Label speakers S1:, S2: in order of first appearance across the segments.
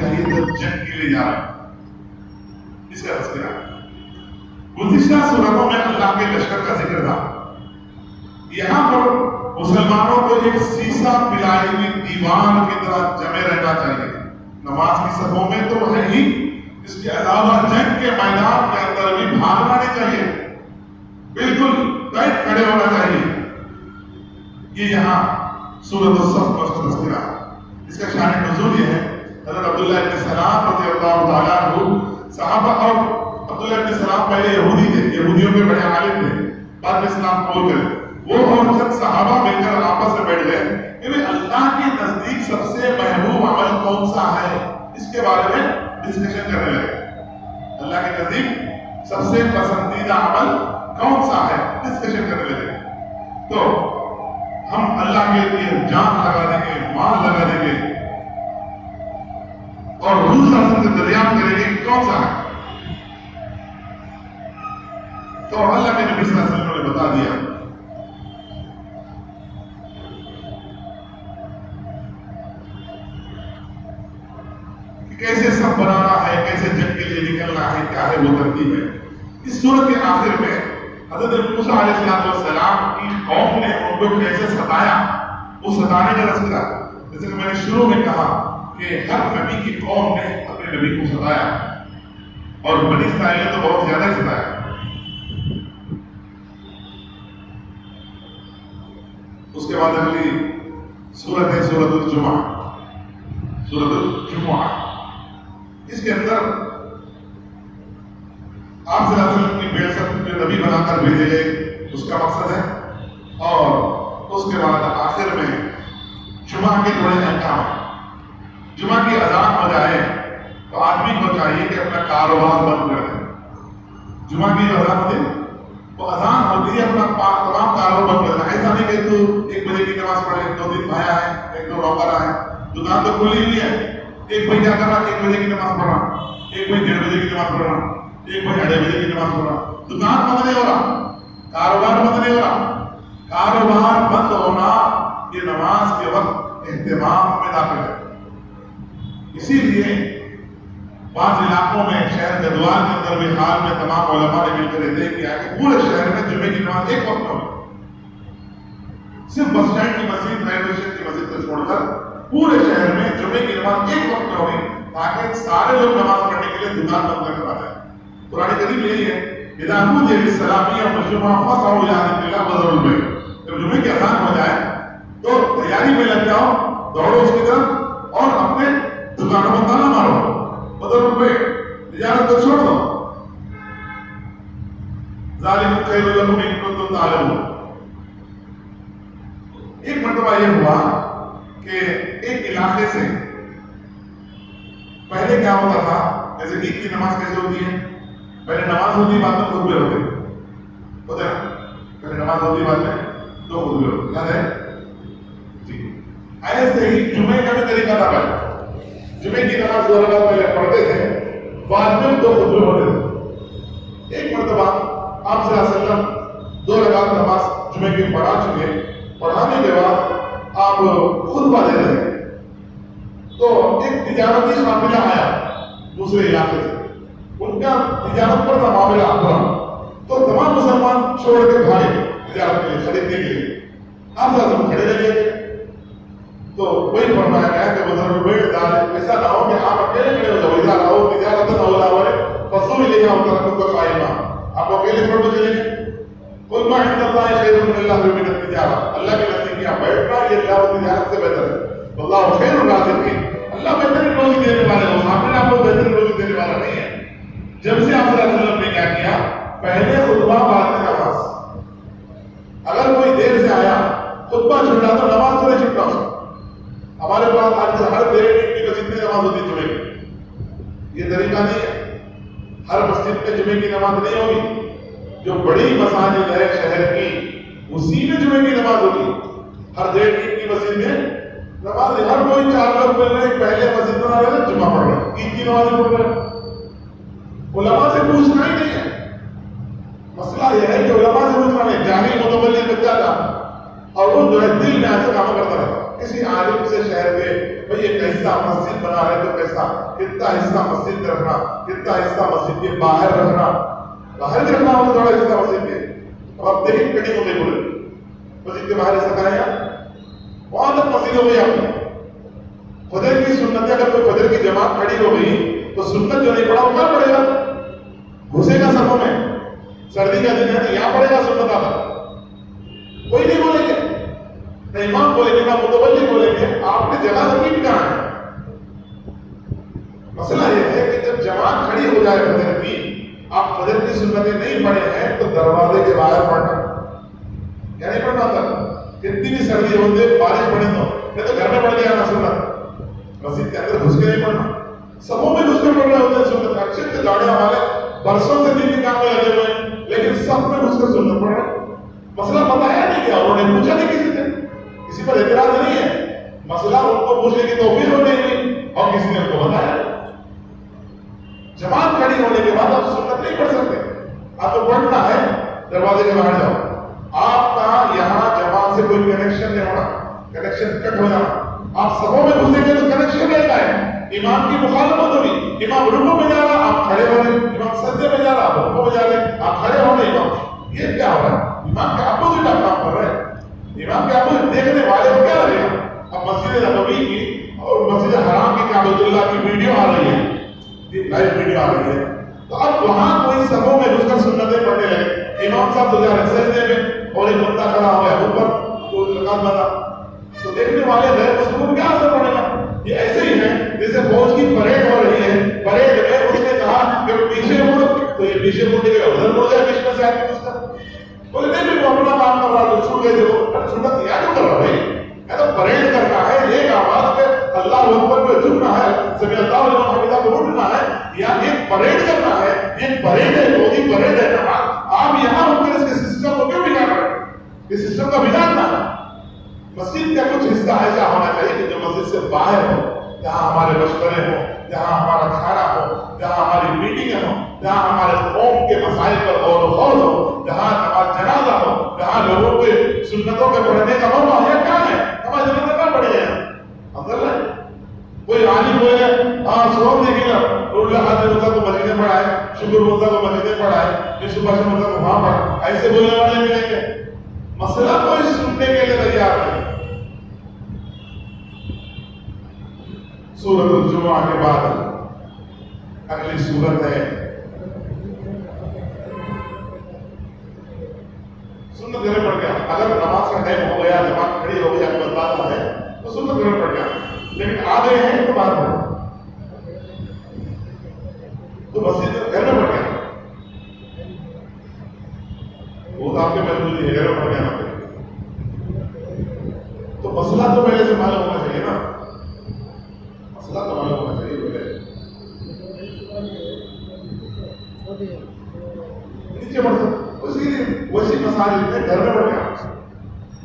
S1: چاہیے جب جنگ کے لیے جا رہے ہیں. اس کا تذکرہ گزشتہ سورتوں میں اللہ کے لشکر کا ذکر تھا. یہاں پر مسلمانوں کو ایک سیسا پلائی ہوئی دیوار کی طرح جمے رہنا چاہیے. نماز کی صفوں میں تو ہے ہی، اس کے علاوہ جنگ کے میدان کے اندر بھی بھاگنا نہیں چاہیے، بالکل ٹائٹ کھڑے ہونا چاہیے. یہ یہاں سورۃ الصف کا تذکرہ. اس کا شان نزول یہ ہے، حضرت عبداللہ ابن سلام رضی اللہ تعالیٰ عنہ صحابہ، اور عبداللہ ابن سلام پہلے یہودی تھے، یہودیوں کے بڑے عالم تھے، بعد میں اسلام قبول کرے. وہ اور چند صحابہ مل کر آپس میں بیٹھ گئے کہ اللہ کے نزدیک سب سے محبوب عمل کون سا ہے، اس کے بارے میں ڈسکشن کرنے لگے. اللہ کے نزدیک سب سے پسندیدہ عمل کون سا ہے، ڈسکشن کرنے لگے. تو ہم اللہ کے لیے جان لگا دیں گے، مال لگا دیں گے، اور حضور صلی اللہ علیہ وسلم سے دریافت کریں گے کون سا ہے. تو اللہ کے نبی صلی اللہ علیہ وسلم نے بتا دیا کہ کیسے سب بنانا ہے، کیسے جنگ کے لیے نکلنا ہے، کیا ہے وہ ترتیب ہے. اس سورت کے آخر میں حضرت موسیٰ علیہ السلام کی قوم نے ان کو کیسے ستایا، وہ ستانے کا تذکرہ. جیسے کہ میں نے شروع میں کہا کہ ہر نبی کی قوم نے اپنے نبی کو ستایا، اور بنی اسرائیل نے تو بہت زیادہ ستایا. اس کے بعد اگلی سورت ہے سورۃ الجمعہ. سورۃ الجمعہ اس کے اندر آپ صلی اللہ علیہ وسلم کی بعثت جو نبی بنا کر بھیجے گئے اس کا مقصد ہے، اور اس کے بعد آخر میں جمعہ کے تھوڑے احکام ہیں. جمعہ کی اذان ہو جائے تو آدمی کو چاہیے کہ اپنا کاروبار بند کر دے. جمعہ کی جو اذان ہوتی ہے وہ اذان ہوتی ہے، اپنا تمام کاروبار بند کرنا. ایسا نہیں کہ تو 1 بجے کی نماز پڑھ لے، 2 دن بھایا ہے، 1-2 نوکر ہے، دکان تو کھلی ہوئی ہے. ایک بھائی کیا کر رہا، 1 بجے کی نماز پڑھ رہا، ایک بھائی 1:30 بجے کی نماز پڑھ رہا، ایک بھائی 2:30 بجے کی نماز پڑھ رہا. دکان بند نہیں ہو رہا، کاروبار بند نہیں ہو رہا. کاروبار بند ہونا یہ نماز کے وقت اہتمام میں داخل ہے. اسی لیے بعض علاقوں میں شہر گدوال کے اندر بھی حال میں تمام علماء نے مل کر طے کیا کہ پورے شہر میں جمعے کی نماز ایک وقت میں ہو. صرف بس اسٹینڈ کی مسجد، ریلوے اسٹیشن کی مسجد کو چھوڑ کر پورے شہر میں جمعے کی نماز ایک وقت میں ہوگی، تاکہ سارے لوگ نماز پڑھنے کے لیے دکان بند کر آ جائیں. قرآن کریم یہی ہے، اذا نودي للصلاة يوم الجمعة فاسعوا إلى ذكر الله وذروا البيع. جب جمعے کی اذان ہو جائے تو تیاری میں لگ جاؤ، دوڑو اس کی طرف اور اپنے دکانوں پر تالا مارو، وذروا البيع، تجارت کو چھوڑ دو. ذالکم خیر لکم ان کنتم تعلمون. ایک مرتبہ یہ ہوا کہ ایک علاقے سے پہلے کیا ہوتا تھا، جیسے عید کی نماز کیسے ہوتی ہے، پہلے نماز ہوتی، بعد میں خطبے ہوتے ہیں. پہلے نماز ہوتی، بعد میں 2 خطبے ہوتے، یاد ہے جی. ایسے ہی جمعے کا بھی طریقہ تھا. پہلے جمعے کی نماز 2 رکعت پہلے پڑھتے تھے، بعد میں 2 خطبے ہوتے تھے. ایک مرتبہ آپ صلی اللہ علیہ وسلم 2 رکعت نماز جمعے کی پڑھا چکے، پڑھانے کے بعد آپ خطبہ دے رہے ہیں تو ایک تجارتی قافلہ آیا دوسرے علاقے سے. ان کا تجارت پر تھا معاملہ اپنا، تو تمام مسلمان چھوڑ کے بھاگے تجارت کے لیے، خریدنے کے لیے. آپ صلی اللہ علیہ وسلم کھڑے رہے تو وہی فرمایا گیا کہ بزرگ بیٹھ دار ایسا نہ ہو کہ آپ اکیلے کھڑے ہو جاؤ. اذا رأوا تجارة أو لهوا فصوا إليها وتركوك قائما. آپ اکیلے چھوڑ کے چلے گئے. قل ما عند الله خير من اللهو من التجارة. اللہ کے نزدیک یہاں بیٹھنا یہ اللہ و تجارت سے بہتر ہے. واللہ خیر الرازقین. اللہ بہترین روزی دینے والا ہے، سامنے آپ کو بہترین روزی دینے والا نہیں ہے. جب سے آپ صلی اللہ علیہ وسلم نے کیا کیا، پہلے خطبہ بعد میں نماز. اگر کوئی دیر سے آیا خطبہ چھوٹا تو نماز تھوڑے چھوٹا ہو. ہمارے پاس آج ہر دیر کی مسجد میں نماز ہوتی جمعے کی، یہ طریقہ نہیں ہے. ہر مسجد میں جمعے کی نماز نہیں ہوگی. جو بڑی مساجد ہے شہر کی اسی میں جمعے کی نماز ہوگی. ہر دیر کی مسجد میں نماز ہر کوئی 4 لوگ مل رہے ہیں، پہلے مسجد بنا رہے ہیں، جمعہ پڑھ رہے ہیں، عید کی نماز پڑھ رہے ہیں. علماء سے پوچھنا ہی نہیں ہے. مسئلہ یہ ہے کہ علماء سے پوچھنا نہیں. جاہل متبلی بچہ تھا اور وہ جو ہے دل میں ایسا کام کرتا رہتا. کسی عالم سے شہر کے بھئی ایک حصہ مسجد بنا رہے تو کیسا، کتنا حصہ مسجد میں رکھنا، کتنا حصہ مسجد کے باہر رکھنا، باہر بھی رکھنا ہوتا تھوڑا حصہ مسجد کے. اب آپ دیکھیں کٹنگ ہو گئی بولے مسجد کے باہر حصہ کہاں ہے، وہاں تک مسجد ہو گئی. آپ نے فجر کی سنت، اگر کوئی فجر کی جماعت کھڑی ہو گئی تو سنت جو نہیں پڑھا وہ کہاں پڑے گا، گھسے گا صفوں میں. سردی کا دن ہے تو یہاں پڑے گا سنت آتا، کوئی نہیں بولے گے، نہ امام بولیں گے نہ متولی بولیں گے. آپ نے جگہ رکھی کہاں ہے؟ مسئلہ یہ ہے کہ جب جماعت کھڑی ہو جائے فجر کی، آپ فجر کی سنتیں نہیں پڑھے ہیں تو دروازے کے باہر پڑھنا، کیا نہیں پڑھنا ہوتا. کتنی بھی سردی ہوتے بارش پڑے تو نہیں تو گھر میں پڑھ کے آنا سنت، مسجد کے اندر گھس کے نہیں پڑھنا. سبوں میں گھس کے پڑھ رہے ہوتے ہیں سنت. اچھے اچھے داڑے ہمارے برسوں سے دین کے کام میں لگے ہوئے ہیں لیکن سب میں گھس کے سنت پڑھ رہے. مسئلہ بتایا نہیں کیا، انہوں نے پوچھا نہیں کسی سے، کسی پر اعتراض نہیں ہے. مسئلہ ان کو پوچھنے کی توفیق ہو نہیں ہوئی اور کسی نے ان کو بتایا. جماعت کھڑی ہونے کے بعد آپ سنت نہیں پڑھ سکتے. آپ کو پڑھنا ہے دروازے کے باہر جاؤ. آپ کا یہاں جماعت سے کوئی کنیکشن نہیں ہونا، کنیکشن کٹ ہو جانا. آپ سبوں میں گھسیں گے تو کنیکشن رہتا ہے. امام کی مخالفت ہوگی، امام رکوع میں جا رہا آپ کھڑے ہو رہے، امام سجدے میں جا رہا آپ رکوع میں جا رہے، آپ کھڑے ہو رہے. امام یہ کیا ہو رہا ہے؟ امام کے اپوزٹ آپ کام کر رہے ہیں. امام کے اپوزٹ دیکھنے والے کو کیا لگے گا؟ اب مسجد نبوی کی اور مسجد حرام کی کعبۃ اللہ کی ویڈیو آ رہی ہے، لائیو ویڈیو آ رہی ہے، تو اب وہاں کوئی سبوں میں گھس کر سنتیں پڑھنے لگے. امام صاحب تو جا رہے ہیں سجدے میں اور ایک بندہ کھڑا ہوا ہے اوپر تو رکعت بنا، تو دیکھنے والے غیر مسلموں کو کیا اثر پڑے گا؟ یہ ایسے ہی ہے جیسے فوج کی پریڈ ہو رہی ہے، پریڈ میں اس نے کہا کہ پیچھے مڑ تو یہ پیچھے مڑنے کے ادھر مڑ جائے، بیچ میں سے آدمی اس کا بولے نہیں وہ اپنا کام کر رہا تو چھوٹ گئے تھے. وہ سنت یاد کر رہا بھائی، میں تو پریڈ کرنا ہے، ایک آواز پہ اللہ اکبر پہ جھکنا ہے، سمع اللہ لمن حمدہ پہ اٹھنا ہے، یا ایک پریڈ کرنا ہے. ایک پریڈ ہے، فوجی پریڈ ہے. آپ یہاں ہو کر اس کے سسٹم کو کیوں بگاڑ رہے ہیں؟ اس سسٹم کا بگاڑنا ہے. مسجد کا کچھ حصہ ایسا ہونا چاہیے کہ جو مسجد سے باہر ہو، جہاں ہمارے مشورے ہوں، جہاں ہمارا کھانا ہو، جہاں ہماری میٹنگیں ہوں، جہاں ہمارے قوم کے مسائل پر غور و خوض ہو، جہاں نماز جنازہ ہو، جہاں لوگوں کے سنتوں کے پڑھنے کا موقع ہے. کیا ہے نماز جنازہ کہاں پڑھی ہے؟ اندر ہے کوئی عالم بولے ہاں سوم دیکھے گا اللہ حاضر مرزا کو مسجد میں پڑھائے، شکر مرزا کو مسجد میں پڑھائے، یوسف بادشاہ مرزا کو وہاں پڑھا، ایسے بولنے والے ملیں گے. مسئلہ کوئی سننے کے لیے تیار نہیں. سورۃ الجمعہ کے بعد اگلی سورت ہے سنت گھر پڑ گیا. اگر نماز کا ٹائم ہو گیا، جماعت کھڑی ہو گئی، آپ کو بتانا ہے تو سنت گھر پڑ گیا. لیکن آ گئے ہیں تو بعد میں تو مسجد گھر میں پڑ گیا، وہ تو آپ کے مجبوری ہے، گھر میں پڑ گیا. تو مسئلہ تو پہلے سے معلوم ہونا چاہیے نا، مسئلہ تو معلوم ہونا چاہیے. نیچے پڑھ سکتے اسی لیے ویسی مساجد میں گھر میں پڑھ گیا.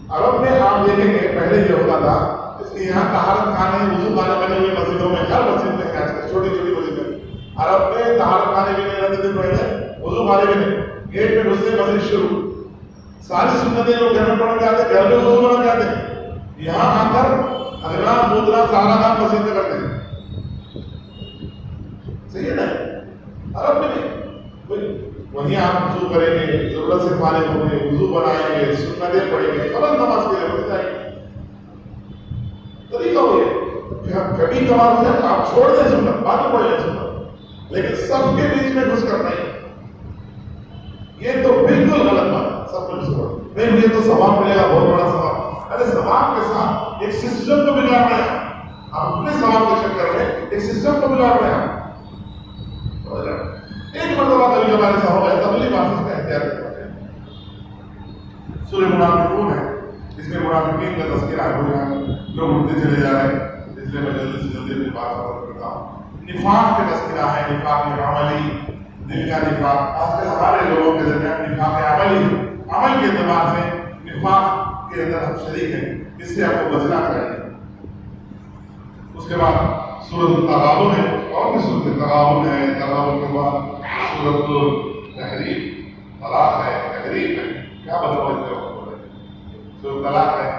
S1: عرب میں آپ دیکھیں گے پہلے یہ ہوتا تھا، اس لیے یہاں طہارت خانے وضو خانے بنے ہوئے مسجدوں میں، ہر مسجد میں آج کل چھوٹی چھوٹی مسجدیں. عرب میں طہارت خانے بھی نہیں رہتے تھے پہلے، وضو خانے بھی نہیں. گیٹ میں گھستے مسجد شروع، ساری سنتیں جو گھر میں پڑھ کے آتے، گھر میں وضو بنا جاتے ہیں. یہاں آ کر اگلا مودنا سارا کام مسجد میں کرتے ہیں. صحیح ہے نا؟ عرب میں نہیں. وہیں آپ وضو کریں گے، ضرورت سے فارغ ہوں گے، وضو بنائیں گے، سنتیں پڑھیں گے، فرض نماز کے لیے بڑھ جائیں گے. طریقہ ہو یہ کبھی کبھار ہو جائے آپ چھوڑ دیں سنت، بعد میں پڑھ لیں سنت، لیکن سب کے بیچ میں گھس کر نہیں. یہ تو بالکل غلط بات ہے. سب کچھ نہیں، مجھے تو ثواب ملے گا، بہت بڑا ثواب. ارے ثواب کے ساتھ ایک سسٹم کو بگاڑ رہے ہیں آپ، اپنے ثواب کے چکر میں ایک سسٹم کو بگاڑ رہے ہیں. ایک مرتبہ کبھی ہمارے ساتھ ہو گیا، تبلیغ آفس کا احتیاط کرتے ہیں. سورہ منافقون ہے، اس میں منافقین کا تذکرہ ہے، جو اڑتے چلے جا رہے ہیں، اس لیے میں جلدی سے جلدی اپنی بات ختم کرتا ہوں. نفاق کا تذکرہ ہے، نفاق عملی، دل کا نفاق. آج کل ہمارے لوگوں کے درمیان نفاق عملی، عمل کے اعتبار سے نفاق کے اندر ہم شریک ہیں، اس سے آپ کو بچنا چاہیے. اس کے بعد سورۃ التغابن ہے، اور بھی سورۃ التغابن ہے. تغابن کے بعد سورۃ التحریم، طلاق ہے، تحریم ہے. کیا بتاؤ اس میں؟ سورۃ طلاق ہے،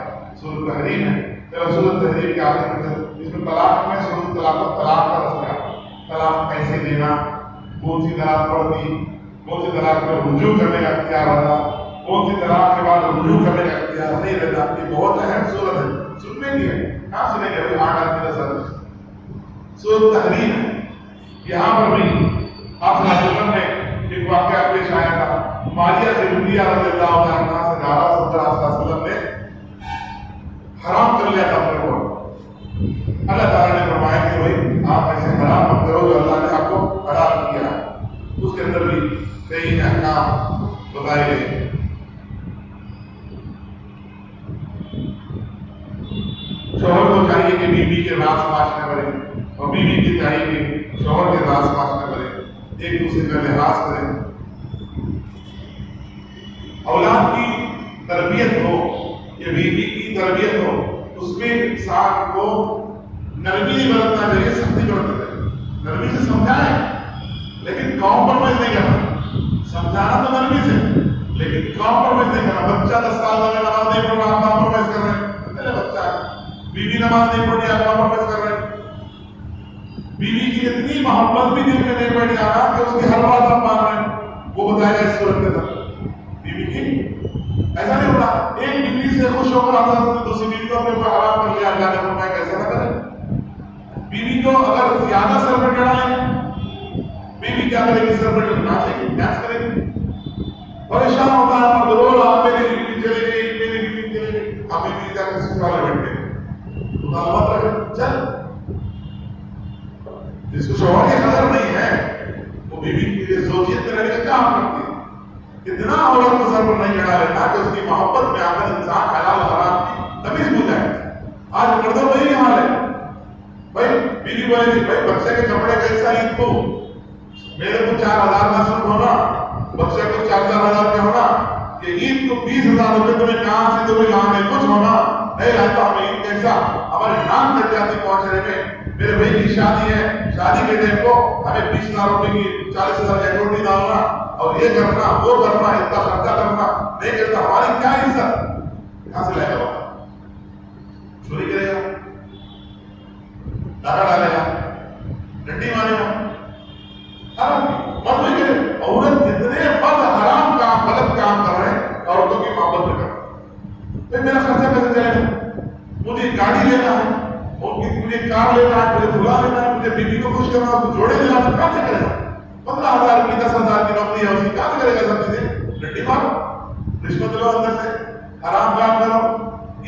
S1: سورۃ تحریم ہے. سورۃ تحریم کے آخر میں اس میں طلاق میں شروع طلاق کا رسم، طلاق کیسے دینا، کون سی طلاق پڑتی، کون سی طلاق میں رجوع کرنے کا اختیار ہوتا، کون سی طلاق کے بعد رجوع کرنے کا اختیار نہیں رہتا. یہ بہت اہم صورت ہے، سننے کی ہے. کہاں سنیں گے ابھی 8 آدمی 10 آدمی. سورۃ تحریم ہے. یہاں پر بھی آپ صلی اللہ علیہ وسلم نے ایک واقعہ پیش آیا تھا. ماریہ زبدیہ رضی اللہ عنہا سے زیادہ صدر آپ صلی اللہ علیہ وسلم نے حرام کر لیا تھا اپنے کو. اللہ تعالیٰ نے فرمایا کہ بھائی آپ ایسے حرام مت کرو جو اللہ نے آپ کو حلال کیا. اس کے اندر بھی کئی احکام بتائے گئے. شوہر کو چاہیے کہ بیوی کے راز فاش نہ کرے، اور بیوی کی چاہیے کہ شوہر کے راز فاش نہ کرے، ایک دوسرے کا لحاظ کریں. اولاد کی تربیت ہو یا بیوی کی تربیت ہو، اس میں انسان کو نرمی نہیں برتنا چاہیے، سختی برتنا چاہیے. نرمی سے سمجھائیں لیکن کمپرومائز نہیں کرنا. سمجھانا تو نرمی سے لیکن کمپرومائز نہیں کرنا. بچہ 10 سال کا نماز نہیں پڑھ رہا، آپ کمپرومائز کر رہے ہیں. پہلے بچہ ہے، بیوی نماز نہیں پڑھ رہی، آپ کمپرومائز کر رہے ہیں. بیوی کی اتنی محبت بھی دل میں نہیں بیٹھ جانا کہ اس کی ہر بات آپ مان رہے ہیں. وہ بتائے گا اس صورت کے اندر بیوی کی ایسا نہیں ہوتا. ایک بیوی سے خوش ہو کر آتا ہے دوسری بیوی کو اپنے اوپر حرام کر لیا. اللہ نے فرمایا کیسا نہ کرے. بیوی کو اگر زیادہ سر پہ چڑھائیں گے، بیوی کیا کرے گی؟ سر پہ ناچے گی، ڈانس کرے گی. پریشان ہوتا ہے مرد، رو رہا میری بیوی چلے گئی، میری بیوی چلے گئی. ہمیں بیوی جا کر سسرال میں بیٹھ گئے. مطالبات رکھے چل. جس کو شوہر کی قدر نہیں ہے وہ بیوی کی زوجیت میں رہنے کا کام کرتی ہے. اتنا عورت کو سر پر نہیں چڑھا لیتا کہ اس کی محبت میں آ کر انسان حلال حرام کی تمیز بھول جائے. آج مردوں میں یہی حال ہے. بھائی بیوی بولے گی بھائی بچے کے کپڑے کیسا عید کو میرے کو 4000 نصرف ہونا، بچے کو 4-4 ہزار کا ہونا، کہ عید کو 20,000 روپے تمہیں کہاں سے تمہیں کہاں میں کچھ ہونا نہیں رہتا. ہمیں عید کیسا ہماری نام کٹ جاتی پہنچنے میں. میرے بھائی کی شادی ہے، شادی کے ٹائم کو ہمیں 20,000 روپے کی 40,000 کا ایکورڈی ڈالنا اور یہ کرنا وہ کرنا، اتنا خرچہ کرنا نہیں کرتا. ہماری کیا عزت؟ کہاں سے لائے گا؟ چوری کرے گا، ڈاکہ ڈالے گا، ڈنڈی مارے گا. مرد کے عورت جتنے مرد حرام کام غلط کام کر رہے ہیں عورتوں کی محبت میں کر رہے ہیں. پھر میرا خرچہ کیسے چلے گا؟ مجھے گاڑی لینا ہے، مجھے کار لینا ہے، مجھے پھلا لینا ہے، مجھے بیوی کو خوش کرنا ہے، جوڑے دینا ہے. کہاں سے کرے گا؟ 15,000 کی 10,000 کی نوکری ہے، اس کی کہاں سے کرے گا؟ سب چیزیں ڈنڈی مارو، رشوت لو، اندر سے حرام کام کرو.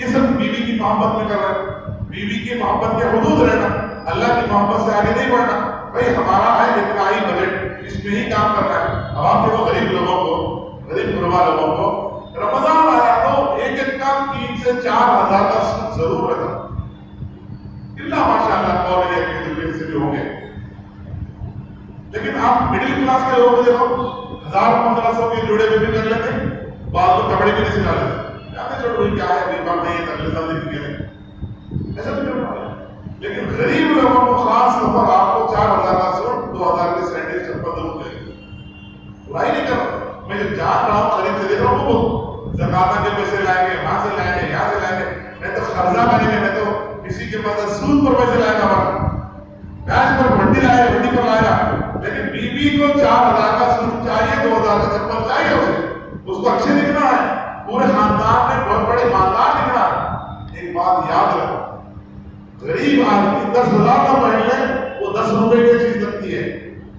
S1: یہ سب بیوی کی محبت میں کر رہے ہیں. بیوی کی محبت کے حدود رہنا، اللہ کی محبت سے آگے نہیں بڑھنا. بھائی ہمارا ہے اتنا ہی بجٹ، اس میں ہی کام کرنا ہے. اب آپ دیکھو غریب لوگوں کو، غریب غربا لوگوں کو رمضان آیا تو ایک کام 3 سے 4,000 کا سود ضرور رکھا. اللہ ماشاء اللہ کالج یا کسی سے بھی ہوں گے. لیکن آپ مڈل کلاس کے لوگوں کو دیکھو 1,000-1,500 کے جوڑے میں بھی کر لیتے ہیں، بعض لوگ کپڑے بھی نہیں سلا لیتے. چھوڑو کیا ہے بیمار نہیں ہے، اگلے سال دیکھ گئے ایسا بھی کرنا ہے. لیکن غریب لوگوں کو خاص طور پر آپ کو 4,000 کا سوٹ، 2,000 کے سینڈل چپل ضرور دیں گے. برائی نہیں کر رہا. میں جب جان رہا ہوں خرید سے دیکھ رہا ہوں وہ زکات کے پیسے لائیں گے، وہاں سے لائیں گے، یہاں سے لائیں گے. میں تو قرضہ کریں گے، میں تو کسی کے پاس سود پر پیسے لائے گا، بیاج پر بھٹی لائے گا، بھٹی پر لائے گا. لیکن بیوی کو 4,000 کا سوٹ چاہیے، 2,000 کا چپل چاہیے. اس کو اچھے دکھنا ہے، پورے خاندان میں بہت بڑے مالدار دکھنا ہے. ایک بات یاد رکھو، غریب آدمی 10,000 کا پہن لے وہ 10 روپے کی چیز لگتی ہے.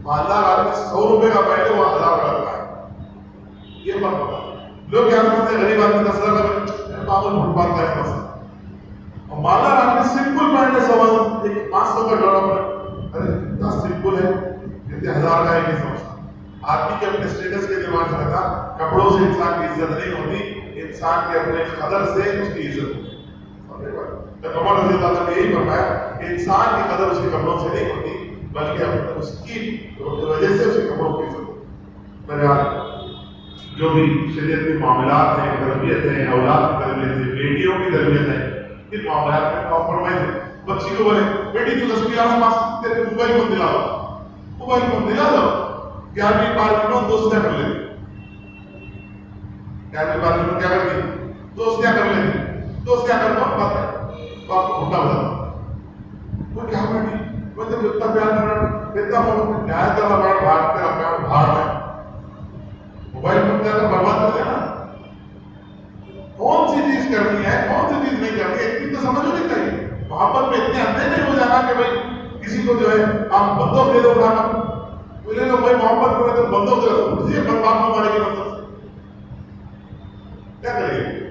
S1: مالدار آدمی 100 روپے کا پہن لے وہ 1,000 کا لگتا ہے. یہ فرق ہوتا ہے. لوگ کیا سمجھتے ہیں غریب آدمی 10,000 کا معمول فٹ پاتا ہے بس، اور مالدار آدمی سمپل پہن لے 500 کا ڈالر پر. ارے اتنا سمپل ہے، اتنے 1,000 کا ہے نہیں سمجھتا. آدمی کے اپنے اسٹیٹس کے اعتبار سے رہتا. کپڑوں سے انسان کی عزت نہیں ہوتی، انسان کے اپنے قدر سے اس کی عزت ہوتی. عمر رضی اللہ عنہ نے یہی فرمایا کہ انسان کی قدر اس کے کپڑوں سے نہیں ہوتی بلکہ اس کی وجہ سے اس کے کپڑوں کی عزت ہوتی. بہرحال جو بھی شریعت کے معاملات ہیں، تربیت ہے، اولاد کی تربیت ہے، بیٹیوں کی تربیت ہے، ان معاملات میں کمپرومائز ہے. بچی کو بولے بیٹی تو 10 کلاس پاس تیرے موبائل فون دلا دو، موبائل فون دلا دو. 11ویں 12ویں میں دوستیاں کر لیتی، 11ویں 12ویں میں کیا کرتی؟ دوستیاں کر لیتی. دوستیاں کرتا ہوں بات باپ کو بھوٹا بتا وہ کیا بیٹھی وہ تو اتنا پیار کرنا اتنا محبت نہایت اللہ بار بھاگ کر اپنا بھاڑ میں موبائل فون زیادہ برباد کر دینا. کون سی چیز کرنی ہے کون سی چیز نہیں کرنی ہے اتنی تو سمجھ ہونی چاہیے. محبت میں اتنے اندھے نہیں ہو جانا کہ بھائی کسی کو جو ہے آپ بندوق دے دو اٹھانا بولے لوگ بھائی محبت کرے تو بندوق دے دو اسی برباد میں مارے گی بندوق کیا کرے گی.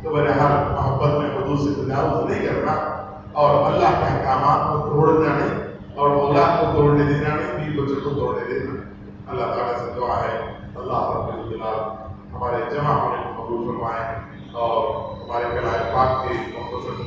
S1: تو بہرحال محبت میں حدود سے تجاوز نہیں کرنا اور اللہ کے احکامات کو توڑنا نہیں اور اولاد کو توڑنے دینا نہیں بیوی بچوں کو توڑنے دینا. اللہ تعالیٰ سے دعا ہے اللہ رب الجلال ہمارے جمع ہونے کو قبول فرمائے اور ہمارے کلام پاک کے مختصر